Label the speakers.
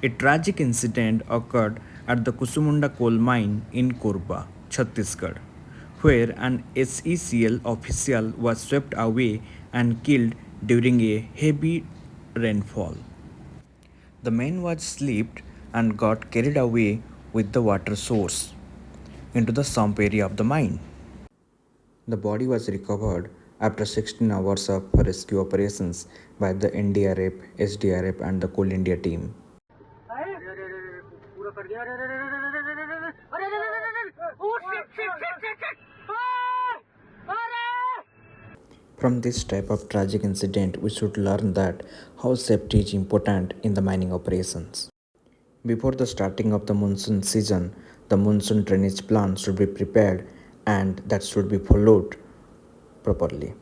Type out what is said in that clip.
Speaker 1: A tragic incident occurred at the Kusumunda coal mine in Korba, Chhattisgarh, where an SECL official was swept away and killed during a heavy rainfall. The man was slipped and got carried away with the water source into the sump area of the mine. The body was recovered after 16 hours of rescue operations by the NDRF, SDRF, and the Coal India team. From this type of tragic incident, we should learn that how safety is important in the mining operations. Before the starting of the monsoon season, the monsoon drainage plan should be prepared and that should be followed properly.